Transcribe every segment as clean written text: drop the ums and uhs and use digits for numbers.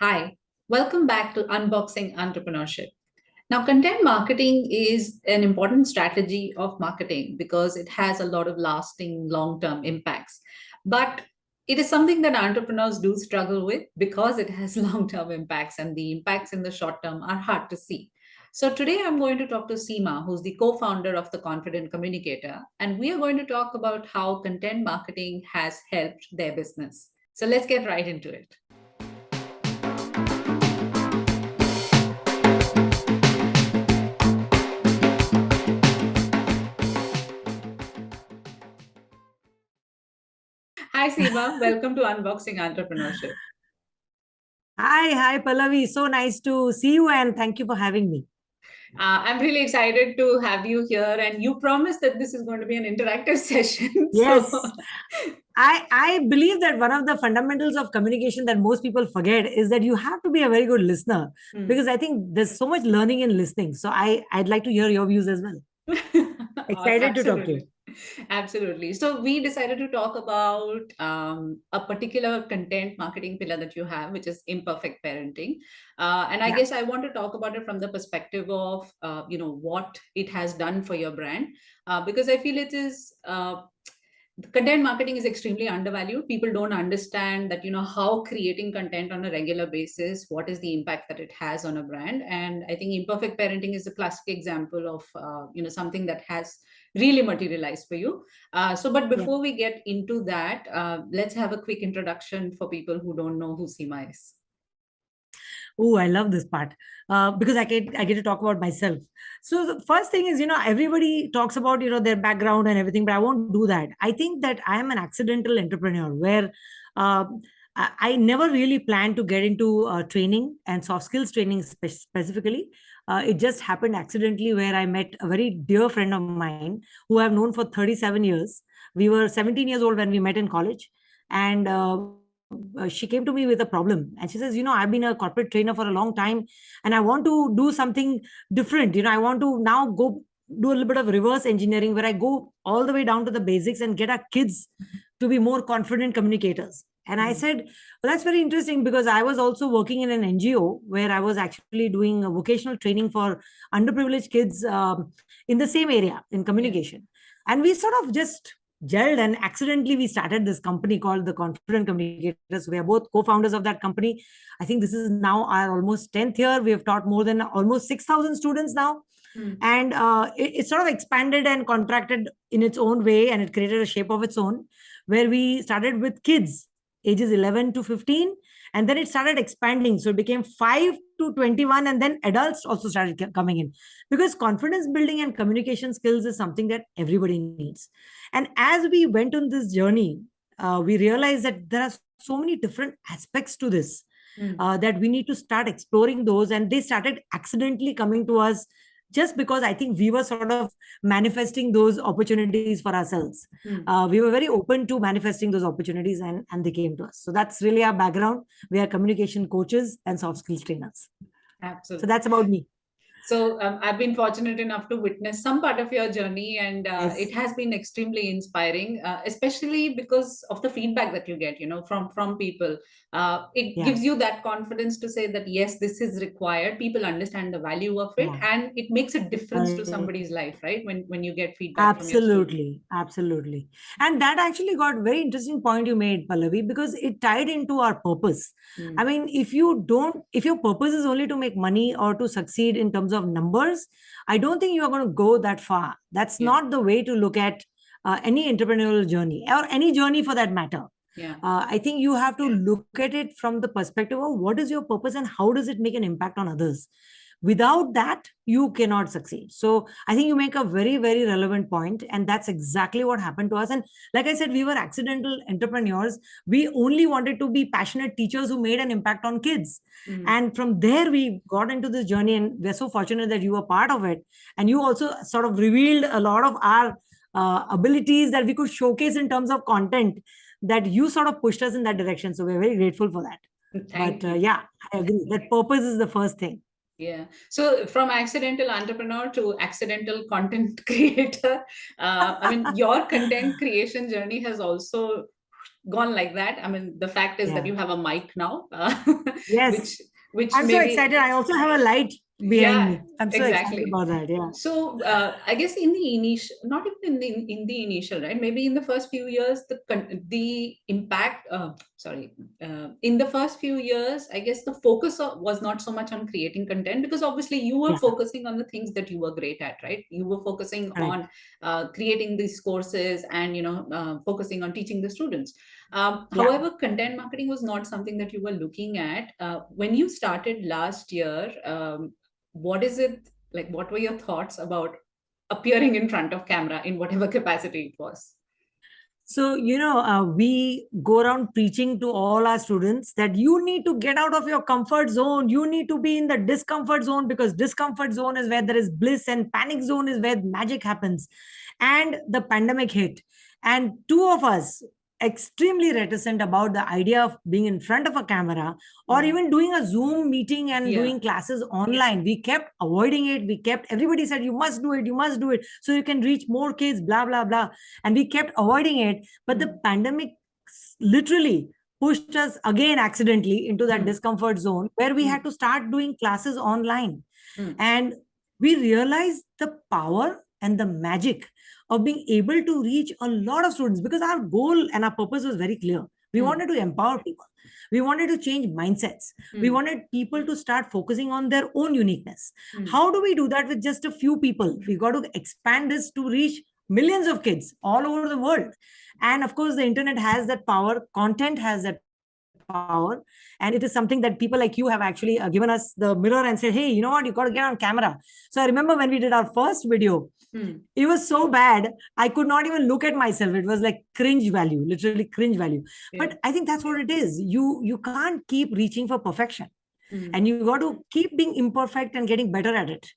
Hi, welcome back to Unboxing Entrepreneurship. Now, content marketing is an important strategy of marketing because it has a lot of lasting long term impacts. But it is something that entrepreneurs do struggle with because it has long term impacts, and the impacts in the short term are hard to see. So, today I'm going to talk to Sima, who's the co founder of The Confident Communicator, and we are going to talk about how content marketing has helped their business. So, let's get right into it. Hi, Seema. Welcome to Unboxing Entrepreneurship. Hi, Pallavi. So nice to see you and thank you for having me. I'm really excited to have you here, and you promised that this is going to be an interactive session. So, Yes, I believe that one of the fundamentals of communication that most people forget is that you have to be a very good listener hmm. because I think there's so much learning in listening. So I'd like to hear your views as well. Excited to talk to you. Absolutely. Absolutely. So we decided to talk about a particular content marketing pillar that you have, which is imperfect parenting. And I Yeah. guess I want to talk about it from the perspective of, what it has done for your brand, because I feel it is content marketing is extremely undervalued. People don't understand that, how creating content on a regular basis, what is the impact that it has on a brand. And I think imperfect parenting is a classic example of something that has really materialized for you. But Yeah. before we get into that, let's have a quick introduction for people who don't know who Seema is. Oh, I love this part because I get to talk about myself. So the first thing is, everybody talks about their background and everything, but I won't do that. I think that I am an accidental entrepreneur where uh, I never really planned to get into training and soft skills training specifically. It just happened accidentally where I met a very dear friend of mine who I've known for 37 years. We were 17 years old when we met in college, and she came to me with a problem and she says, I've been a corporate trainer for a long time and I want to do something different. I want to now go do a little bit of reverse engineering where I go all the way down to the basics and get our kids to be more confident communicators. And I Mhm. said, well, that's very interesting because I was also working in an NGO where I was actually doing a vocational training for underprivileged kids in the same area in Yeah. communication. And we sort of just gelled and accidentally we started this company called the Confident Communicators. We are both co-founders of that company. I think this is now our almost 10th year. We have taught more than almost 6,000 students now. Mm. And it sort of expanded and contracted in its own way and it created a shape of its own where we started with kids ages 11 to 15, and then it started expanding, so it became 5 to 21, and then adults also started coming in because confidence building and communication skills is something that everybody needs. And as we went on this journey, we realized that there are so many different aspects to this Mm. that we need to start exploring those. And they started accidentally coming to us just because I think we were sort of manifesting those opportunities for ourselves. Mm. We were very open to manifesting those opportunities, and they came to us. So that's really our background. We are communication coaches and soft skills trainers. So Absolutely. that's about me. So I've been fortunate enough to witness some part of your journey, and it Yes. has been extremely inspiring, especially because of the feedback that you get, from people. It Yeah. gives you that confidence to say that yes, this is required. People understand the value of it, Yeah. and it makes a difference to I somebody's life, right? When you get feedback from your students. Absolutely, absolutely. And that actually got very interesting point you made, Pallavi, because it tied into our purpose. I Mm. mean, if your purpose is only to make money or to succeed in terms of numbers, I don't think you are going to go that far. That's Yeah, not the way to look at any entrepreneurial journey or any journey for that matter. yeah. I think you have to look at it from the perspective of what is your purpose and how does it make an impact on others. Without that, you cannot succeed. So I think you make a very, very relevant point, and that's exactly what happened to us. And like I said, we were accidental entrepreneurs. We only wanted to be passionate teachers who made an impact on kids. Mm. And from there, we got into this journey, and we're so fortunate that you were part of it. And you also sort of revealed a lot of our abilities that we could showcase in terms of content, that you sort of pushed us in that direction. So we're very grateful for that. But Thank you. yeah, I agree that purpose is the first thing. Yeah. So from accidental entrepreneur to accidental content creator, I mean, your content creation journey has also gone like that. I mean, the fact is that Yeah. you have a mic now, Yes. which I'm so maybe, excited. I also have a light behind yeah, me. I'm so excited exactly. about that. Yeah. So I guess in the initial, not even in the initial, right? Maybe in the first few years, the impact. Sorry, in the first few years, I guess the focus was not so much on creating content, because obviously you were Yeah. focusing on the things that you were great at, right? You were focusing Correct. on creating these courses and focusing on teaching the students. Yeah. However, content marketing was not something that you were looking at when you started last year. What is it like? What were your thoughts about appearing in front of camera in whatever capacity it was? So, we go around preaching to all our students that you need to get out of your comfort zone. You need to be in the discomfort zone, because discomfort zone is where there is bliss, and panic zone is where magic happens. And the pandemic hit, and two of us extremely reticent about the idea of being in front of a camera, or Mm. even doing a Zoom meeting and Yeah. doing classes online. We kept avoiding it. Everybody said, you must do it, you must do it, so you can reach more kids, blah, blah, blah. And we kept avoiding it. But the Mm. pandemic literally pushed us again accidentally into that Mm. discomfort zone, where we had Mm. to start doing classes online. Mm. And we realized the power and the magic of being able to reach a lot of students, because our goal and our purpose was very clear. We Mm. wanted to empower people. We wanted to change mindsets. We Mm. wanted people to start focusing on their own uniqueness. Mm. How do we do that with just a few people? We got to expand this to reach millions of kids all over the world. And of course, the internet has that power, content has that power. And it is something that people like you have actually given us the mirror and said, hey, you know what, you got to get on camera. So I remember when we did our first video, Mm. it was so bad, I could not even look at myself. It was like cringe value, literally cringe value. Yeah. But I think that's what it is. You can't keep reaching for perfection, Mm. and you got to keep being imperfect and getting better at it.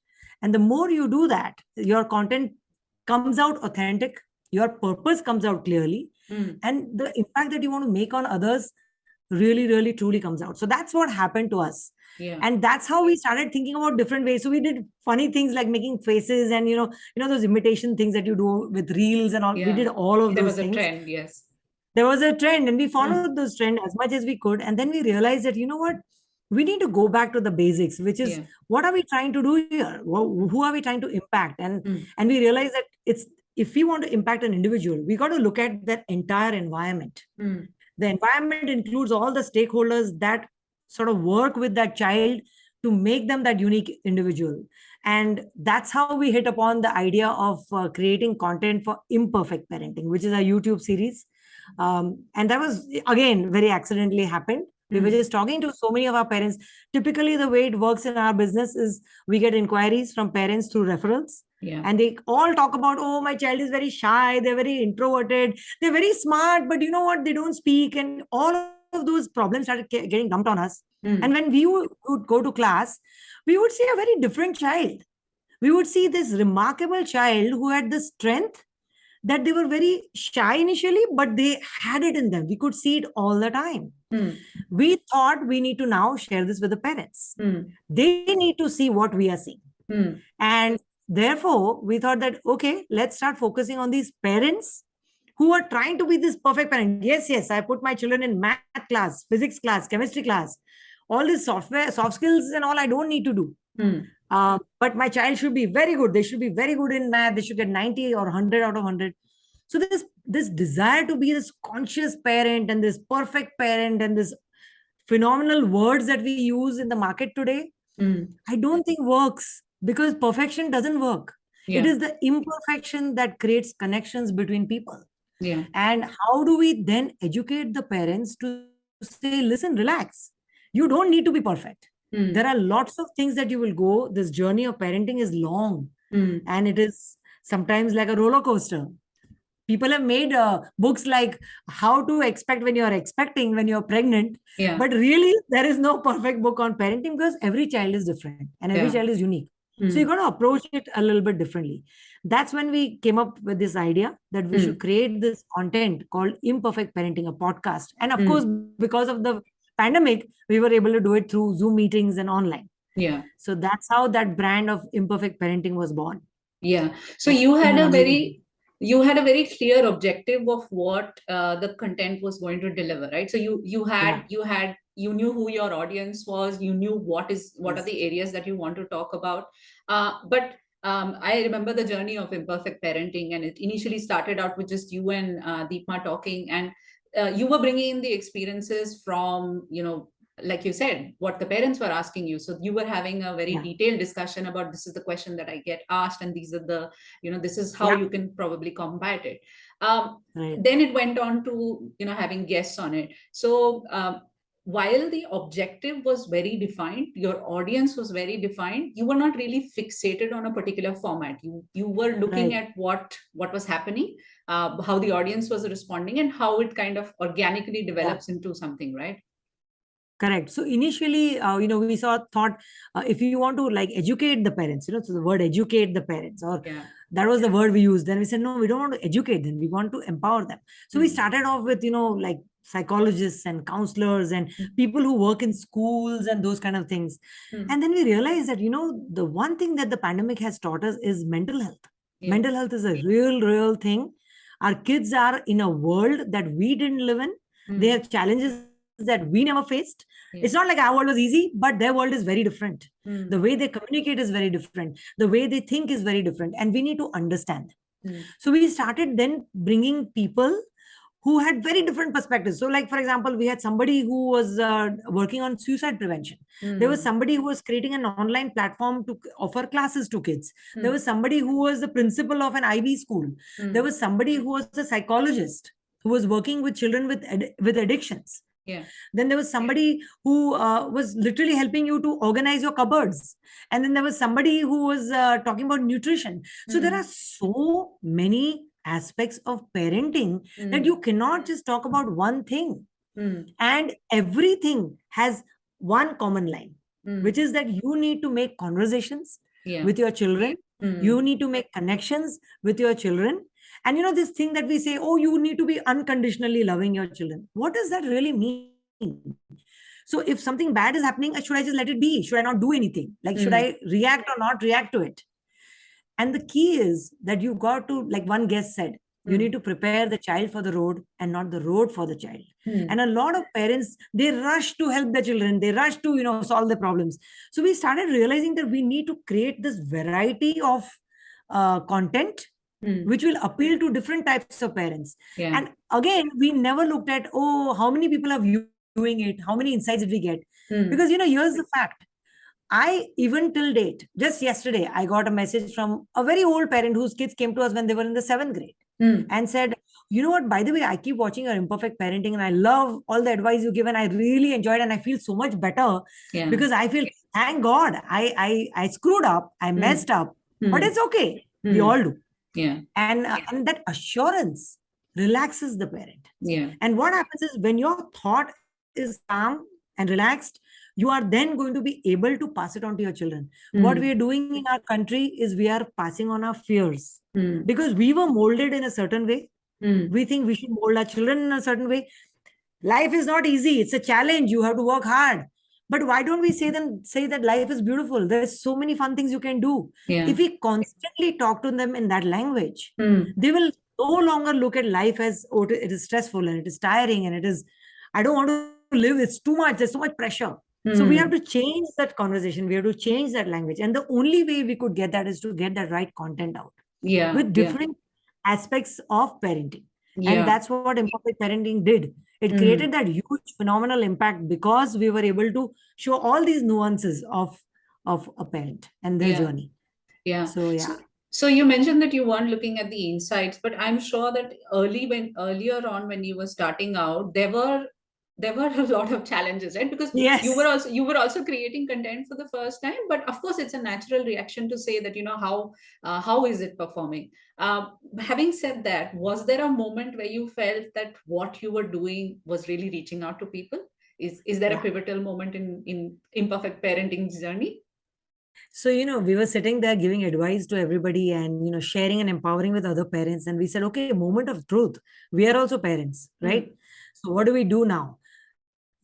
And the more you do that, your content comes out authentic, your purpose comes out clearly, Mm. and the impact that you want to make on others really, really, truly comes out. So that's what happened to us. Yeah. And that's how we started thinking about different ways. So we did funny things like making faces, and those imitation things that you do with reels and all. We Yeah. did all of There those was a things. trend. Yes. There was a trend, and we Mm. followed those trend as much as we could. And then we realized that, you know what, we need to go back to the basics, which is, Yeah. what are we trying to do here? Who are we trying to impact? and Mm. and we realized that it's, if we want to impact an individual, we got to look at that entire environment. Mm. The environment includes all the stakeholders that sort of work with that child to make them that unique individual. And that's how we hit upon the idea of creating content for imperfect parenting, which is a YouTube series. And that was, again, very accidentally happened. We were Mm. just talking to so many of our parents. Typically, the way it works in our business is we get inquiries from parents through referrals. Yeah. And they all talk about, oh, my child is very shy, they're very introverted, they're very smart, but you know what, they don't speak. And all of those problems started getting dumped on us. And Mm. when would go to class, we would see a very different child. We would see this remarkable child who had the strength, that they were very shy initially, but they had it in them. We could see it all the time. Mm. We thought we need to now share this with the parents. Mm. They need to see what we are seeing. Mm. And therefore, we thought that, okay, let's start focusing on these parents who are trying to be this perfect parent. Yes, yes, I put my children in math class, physics class, chemistry class, all these soft skills and all I don't need to do. Mm. But my child should be very good. They should be very good in math. They should get 90 or 100 out of 100. So this desire to be this conscious parent and this perfect parent and this phenomenal words that we use in the market today, Mm. I don't think works, because perfection doesn't work. It Yeah. is the imperfection that creates connections between people. Yeah. And how do we then educate the parents to say, listen, relax. You don't need to be perfect. There are Mm. lots of things that you will go. This journey of parenting is long, Mm. and it is sometimes like a roller coaster. People have made books like how to expect when you're expecting, when you're pregnant. Yeah. But really, there is no perfect book on parenting, because every child is different and every Yeah. child is unique. So you Mm. got to approach it a little bit differently. That's when we came up with this idea that we should Mm. create this content called Imperfect Parenting, a podcast. And of course, Mm. because of the pandemic, we were able to do it through Zoom meetings and online. Yeah. So that's how that brand of Imperfect Parenting was born. Yeah. So And you it's been had an a amazing very thing. You had a very clear objective of what the content was going to deliver, right? So you knew who your audience was, you knew what are Yes. the areas that you want to talk about. But I remember the journey of imperfect parenting, and it initially started out with just you and Deepma talking, and you were bringing in the experiences from, like you said, what the parents were asking you. So you were having a very Yeah. detailed discussion about, this is the question that I get asked, and these are the, this is how Yeah. you can probably combat it. um, Right. then it went on to, having guests on it. So while the objective was very defined, your audience was very defined, you were not really fixated on a particular format. You were looking Right. at what was happening, how the audience was responding, and how it kind of organically Yeah. develops into something, right? Correct. So initially, we thought if you want to like educate the parents, so the word educate the parents, or Yeah. that was the word we used. Then we said, no, we don't want to educate them. We want to empower them. So we Hmm. started off with, like psychologists and counselors and people who work in schools and those kind of things. Hmm. And then we realized that, the one thing that the pandemic has taught us is mental health. Yeah. Mental health is a real thing. Our kids are in a world that we didn't live in. They Hmm. have challenges that we never faced. It's not Yeah. like our world was easy, but their world is very different. The Hmm. way they communicate is very different. The way they think is very different. And we need to understand. Hmm. So we started then bringing people who had very different perspectives. So, like, for example, we had somebody who was working on suicide prevention. There was Hmm. somebody who was creating an online platform to offer classes to kids. There Hmm. was somebody who was the principal of an IB school. There Hmm. was somebody who was a psychologist who was working with children with addictions. Yeah. Then there was somebody who was literally helping you to organize your cupboards. And then there was somebody who was talking about nutrition. So there are Hmm. so many aspects of parenting that Hmm. you cannot just talk about one thing. Hmm. And everything has one common line, which Hmm. is that you need to make conversations Yeah. with your children. Hmm. You need to make connections with your children. And this thing that we say, oh, you need to be unconditionally loving your children. What does that really mean? So if something bad is happening, should I just let it be? Should I not do anything? Like, should I Hmm. react or not react to it? And the key is that you got to, like one guest said, you Hmm. need to prepare the child for the road and not the road for the child. Hmm. And a lot of parents, they rush to help the children. They rush to, solve the problems. So we started realizing that we need to create this variety of content Hmm. which will appeal to different types of parents. Yeah. And again, we never looked at, oh, how many people are viewing it? How many insights did we get? Because, Hmm. here's the fact. I, even till date, just yesterday, I got a message from a very old parent whose kids came to us when they were in the seventh grade Hmm. and said, you know what, by the way, I keep watching your imperfect parenting and I love all the advice you give and I really enjoyed and I feel so much better Yeah. because I feel, thank God, I screwed up, I Hmm. messed up, but Hmm. it's okay. We Hmm. all do. Yeah. And that assurance relaxes the parent. Yeah. And what happens is when your thought is calm and relaxed, you are then going to be able to pass it on to your children. What we are Hmm. doing in our country is we are passing on our fears Hmm. because we were molded in a certain way. Hmm. We think we should mold our children in a certain way. Life is not easy. It's a challenge. You have to work hard. But why don't we say that life is beautiful? There's so many fun things you can do. Yeah. If we constantly talk to them in that language, Hmm. they will no longer look at life as, oh, it is stressful and it is tiring and it is, I don't want to live. It's too much. There's so much pressure. So we have to Hmm. change that conversation. We have to change that language. And the only way we could get that is to get that right content out Yeah. with Yeah. different aspects of parenting. And Yeah. that's what imperfect parenting did. It created Hmm. that huge phenomenal impact because we were able to show all these nuances of a parent and their Yeah. journey. Yeah. So So, yeah. so you mentioned that you weren't looking at the insights, but I'm sure that earlier on when you were starting out, there were a lot of challenges, right? Because Yes. you were also creating content for the first time, but of course it's a natural reaction to say that, how is it performing. Having said that, was there a moment where you felt that what you were doing was really reaching out to people? Is there a Yeah. pivotal moment in imperfect parenting journey? So, we were sitting there giving advice to everybody and, sharing and empowering with other parents. And we said, okay, moment of truth. We are also parents, right? Hmm. So what do we do now?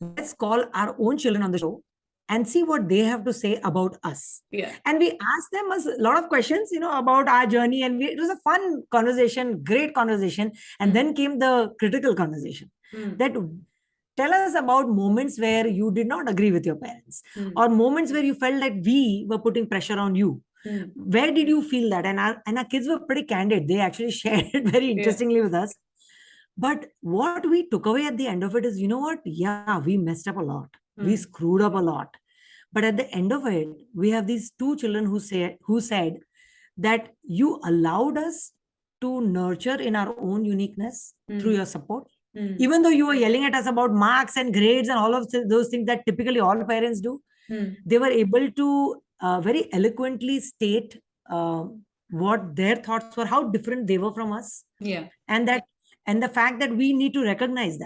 Let's call our own children on the show and see what they have to say about us. Yeah. And we asked them a lot of questions, about our journey. And it was a fun conversation, great conversation. And then came the critical conversation that tell us about moments where you did not agree with your parents, or moments where you felt that we were putting pressure on you. Where did you feel that? And our kids were pretty candid. They actually shared it very interestingly with us. But what we took away at the end of it is, you know what? Yeah, we messed up a lot. We screwed up a lot. But at the end of it, we have these two children who said that you allowed us to nurture in our own uniqueness through your support. Even though you were yelling at us about marks and grades and all of those things that typically all parents do, they were able to very eloquently state what their thoughts were, how different they were from us. Yeah. And the fact that we need to recognize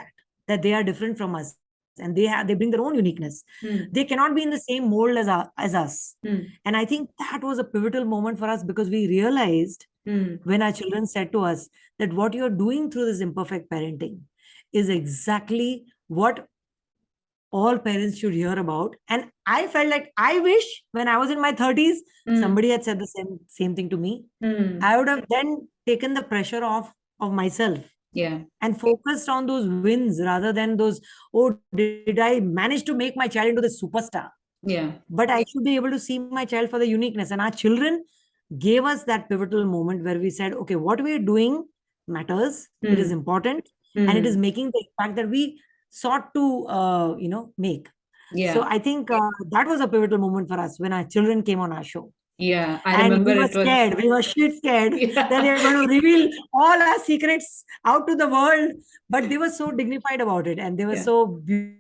that they are different from us, and they bring their own uniqueness. They cannot be in the same mold as us. And I think that was a pivotal moment for us, because we realized when our children said to us that what you're doing through this imperfect parenting is exactly what all parents should hear about. And I felt like I wish when I was in my 30s, somebody had said the same thing to me. I would have then taken the pressure off of myself. Yeah. And focused on those wins rather than those, oh, did I manage to make my child into the superstar? Yeah. But I should be able to see my child for the uniqueness. And our children gave us that pivotal moment where we said, okay, what we are doing matters. It is important. And it is making the impact that we sought to, make. Yeah. So I think that was a pivotal moment for us when our children came on our show. Yeah, I And remember we were it was scared. We were shit scared that they were going to reveal all our secrets out to the world. But they were so dignified about it, and they were so beautiful,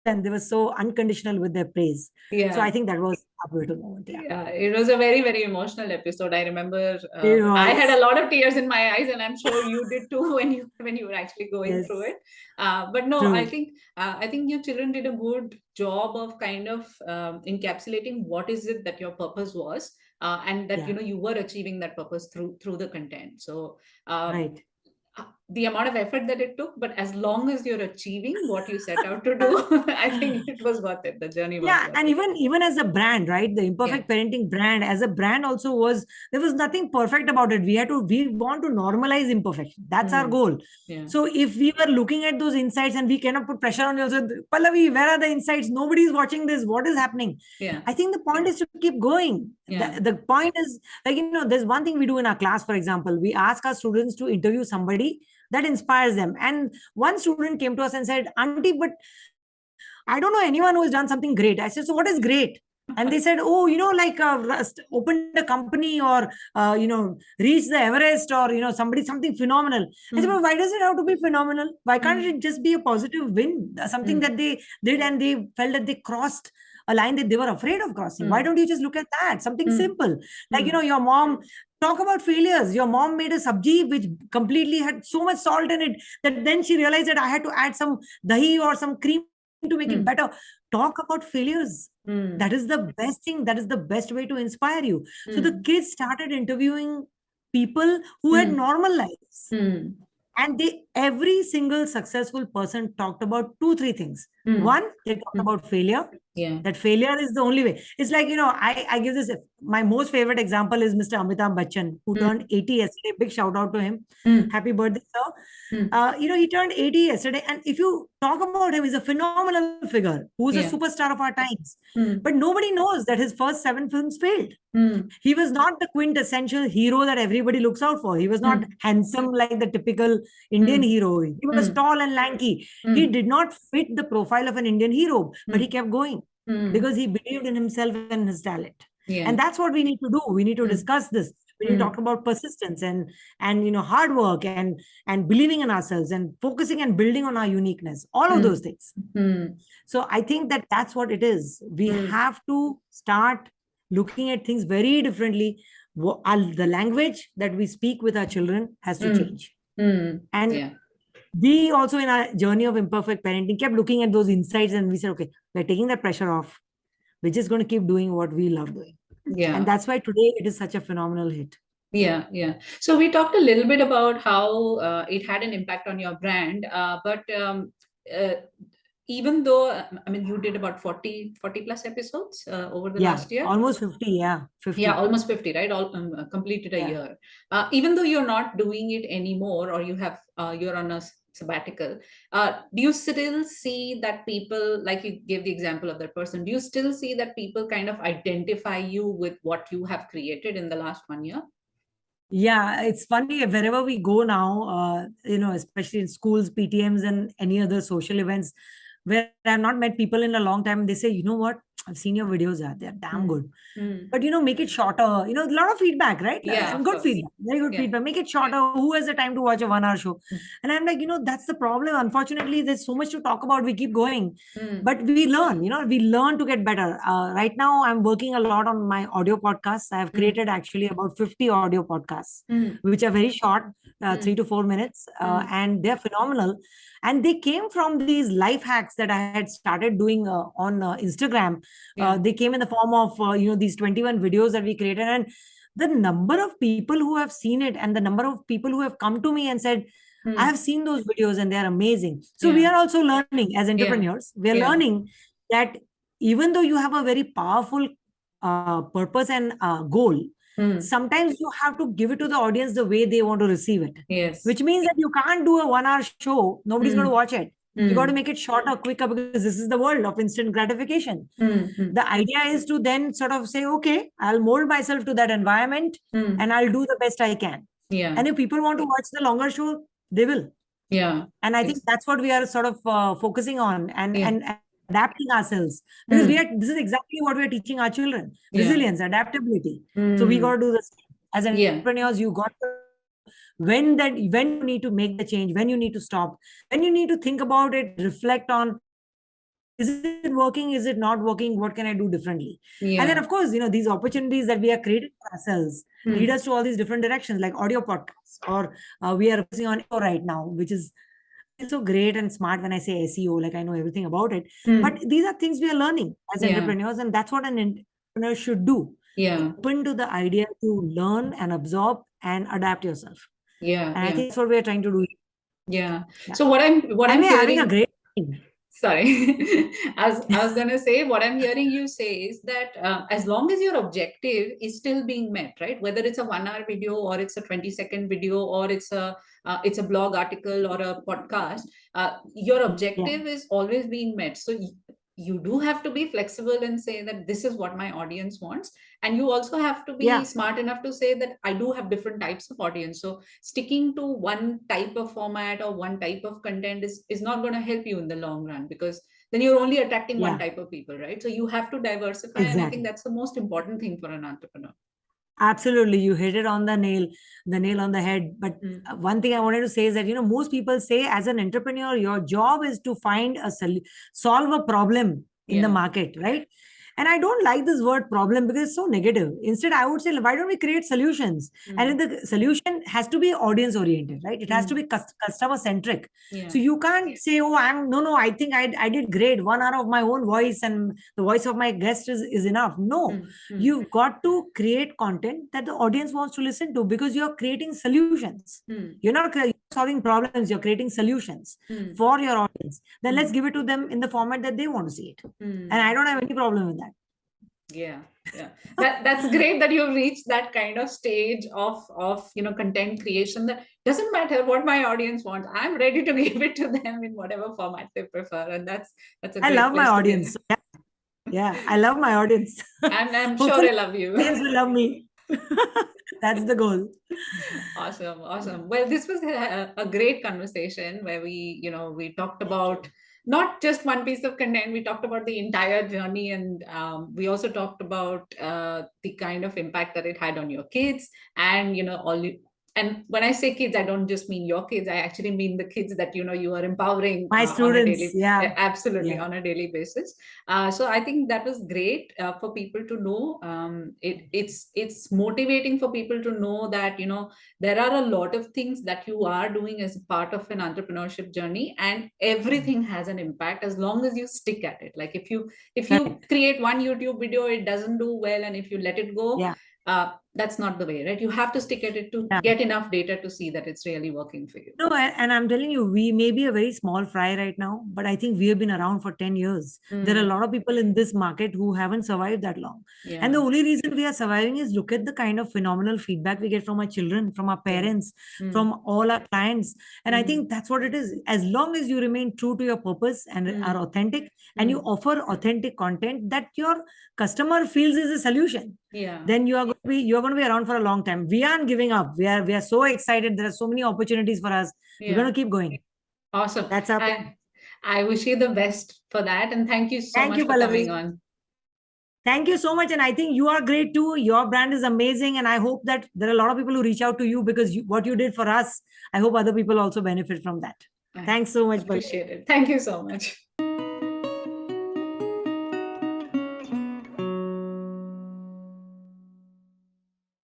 and they were so unconditional with their praise. Yeah. So I think that was a pivotal moment. Yeah, it was a very, very emotional episode. I remember It I had was. a lot of tears in my eyes, and I'm sure you did too when you were actually going Yes. through it. But no, True. I think your children did a good job of kind of encapsulating what is it that your purpose was, and that Yeah. you were achieving that purpose through the content. So Right. the amount of effort that it took, but as long as you're achieving what you set out to do, I think it was worth it. The journey was Yeah, worth and it. even as a brand, right? The imperfect parenting brand as a brand also was, there was nothing perfect about it. We want to normalize imperfection. That's our goal. Yeah. So if we were looking at those insights and we cannot put pressure on you also, Pallavi, where are the insights? Nobody's watching this. What is happening? Yeah. I think the point is to keep going. Yeah. The point is, like, there's one thing we do in our class, for example, we ask our students to interview somebody that inspires them. And one student came to us and said, Auntie, but I don't know anyone who has done something great. I said, so what is great? And they said, oh, like opened a company, or, reached the Everest, or, something phenomenal. I said, well, why does it have to be phenomenal? Why can't it just be a positive win? Something that they did and they felt that they crossed a line that they were afraid of crossing. Why don't you just look at that? Something simple. Like, your mom, talk about failures. Your mom made a sabji which completely had so much salt in it that then she realized that I had to add some dahi or some cream to make it better. Talk about failures. That is the best thing. That is the best way to inspire you. So the kids started interviewing people who had normal lives. And every single successful person talked about 2-3 things. One, they talked about failure. Yeah. That failure is the only way. It's like, I give this, my most favorite example is Mr. Amitabh Bachchan, who turned 80 yesterday. Big shout out to him. Happy birthday, sir. He turned 80 yesterday. And if you talk about him, he's a phenomenal figure who's a superstar of our times. But nobody knows that his first 7 films failed. He was not the quintessential hero that everybody looks out for. He was not handsome like the typical Indian hero. He was tall and lanky. He did not fit the profile of an Indian hero, but he kept going because he believed in himself and his talent. Yeah. And that's what we need to do. We need to discuss this. We need to talk about persistence and hard work and believing in ourselves and focusing and building on our uniqueness. All of those things. So I think that's what it is. We have to start looking at things very differently. The language that we speak with our children has to change. And we also, in our journey of imperfect parenting, kept looking at those insights, and we said, okay, we're taking that pressure off. We're just going to keep doing what we love doing. Yeah. And that's why today it is such a phenomenal hit. Yeah, yeah. So we talked a little bit about how it had an impact on your brand, but even though, I mean, you did about 40 plus episodes over the Yeah, last year. almost 50. Yeah, Yeah, 50. almost 50, right? All completed a Yeah. year. Even though you're not doing it anymore, or you're on a sabbatical, do you still see that people, like you gave the example of that person, do you still see that people kind of identify you with what you have created in the last 1 year? Yeah, it's funny wherever we go now, especially in schools, PTMs, and any other social events where I've not met people in a long time, they say, you know what? I've seen your videos, yeah, they're damn Mm. good. Mm. But make it shorter. A lot of feedback, right? Yeah, And of good course. feedback, very good Yeah. feedback. Make it shorter. Who has the time to watch a 1 hour show? Mm. And I'm like, that's the problem. Unfortunately, there's so much to talk about. We keep going, Mm. but we learn. We learn to get better. Right now, I'm working a lot on my audio podcasts. I've Mm. created actually about 50 audio podcasts, Mm. which are very short, Mm. 3 to 4 minutes, Mm. and they're phenomenal. And they came from these life hacks that I had started doing on Instagram. Yeah. They came in the form of these 21 videos that we created, and the number of people who have seen it and the number of people who have come to me and said, I Mm. have seen those videos and they're amazing. So we Yeah. are also learning as Yeah. entrepreneurs. We are Yeah. learning that even though you have a very powerful purpose and goal, Mm. sometimes you have to give it to the audience the way they want to receive it, Yes. which means that you can't do a 1 hour show. Nobody's going to Mm. watch it. You got to Mm. make it shorter, quicker, because this is the world of instant gratification. Mm. Mm. The idea is to then sort of say, okay, I'll mold myself to that environment Mm. and I'll do the best I can. Yeah. And if people want to watch the longer show, they will. Yeah. And I think Ex- that's what we are sort of focusing on, Yeah. and adapting ourselves, because Mm. this is exactly what we are teaching our children: Yeah. resilience, adaptability. So we got Mm. to do this as Yeah. entrepreneurs. You got to when you need to make the change, when you need to stop, when you need to think about it, reflect on, is it working, is it not working, what can I do differently? And then of Yeah. course, these opportunities that we are creating for ourselves lead Mm. us to all these different directions, like audio podcasts, or we are focusing on SEO right now, which is, I feel so great and smart when I say SEO, like I know everything about it. But Mm. these are things we are learning as Yeah. entrepreneurs, and that's what an entrepreneur should do. Yeah. Open to the idea to learn and absorb and adapt yourself. Yeah. And I Yeah. think that's what we are trying to do. Yeah. Yeah. So what And I'm we're having a hearing, great time. sorry, as I was gonna say, what I'm hearing you say is that as long as your objective is still being met, right? Whether it's a 1 hour video, or it's a 20-second video, or it's a blog article or a podcast, your Yeah. objective is always being met. So you do have to be flexible and say that this is what my audience wants, and you also have to be Yeah. smart enough to say that I do have different types of audience. So sticking to one type of format or one type of content is not going to help you in the long run, because then you're only attracting one Yeah. type of people, right? So you have to diversify, and I think Exactly. that's the most important thing for an entrepreneur. Absolutely, you hit it on the nail on the head. But Mm. one thing I wanted to say is that most people say, as an entrepreneur, your job is to find solve a problem in the Yeah. market, right? And I don't like this word problem because it's so negative. Instead, I would say, why don't we create solutions? And Mm. the solution has to be audience oriented, right? It has to Mm. be customer centric. Yeah. So you can't say, oh, no, I think I did great. 1 hour of my own voice and the voice of my guest is enough. No, Mm. Mm. you've got to create content that the audience wants to listen to, because you're creating solutions. Mm. You're not solving problems, you're creating solutions Mm. for your audience. Then let's Mm. give it to them in the format that they want to see it. And I Mm. don't have any problem with that. Yeah. Yeah. That's great that you've reached that kind of stage of content creation, that doesn't matter what my audience wants, I'm ready to give it to them in whatever format they prefer. And that's a I great love my place to be in. audience. Yeah, yeah, I love my audience. And I'm sure Hopefully, they love you. my audience will love me. That's the goal. Awesome, awesome. Well, this was a great conversation where we talked Thank about you. not just one piece of content, we talked about the entire journey. And we also talked about the kind of impact that it had on your kids, and and when I say kids, I don't just mean your kids, I actually mean the kids that you are empowering My on a students, daily, yeah, absolutely, yeah, on a daily basis. So I think that was great for people to know. It's motivating for people to know that there are a lot of things that you are doing as part of an entrepreneurship journey, and everything has an impact as long as you stick at it. Like if you correct. create one YouTube video, it doesn't do well, and if you let it go, Yeah, That's not the way, right? You have to stick at it to Yeah. get enough data to see that it's really working for you. No, and I'm telling you, we may be a very small fry right now, but I think we have been around for 10 years. There are a Mm, lot of people in this market who haven't survived that long. And the yeah. only reason we are surviving is look at the kind of phenomenal feedback we get from our children, from our Yeah. parents, Mm, from all our clients. And I mm, think that's what it is. As long as you remain true to your purpose and are mm, authentic, and you mm. offer authentic content that your customer feels is a solution, Yeah. then you are going to be around for a long time. We aren't giving up. We are so excited. There are so many opportunities for us. We're going Yeah. to keep going. Awesome. That's our plan. I wish you the best for that. And thank you so Thank much you, for coming Pallavi. on. Thank you so much. And I think you are great too. Your brand is amazing. And I hope that there are a lot of people who reach out to you because what you did for us, I hope other people also benefit from that. I Thanks so much, Pallavi. appreciate it. Thank you so much.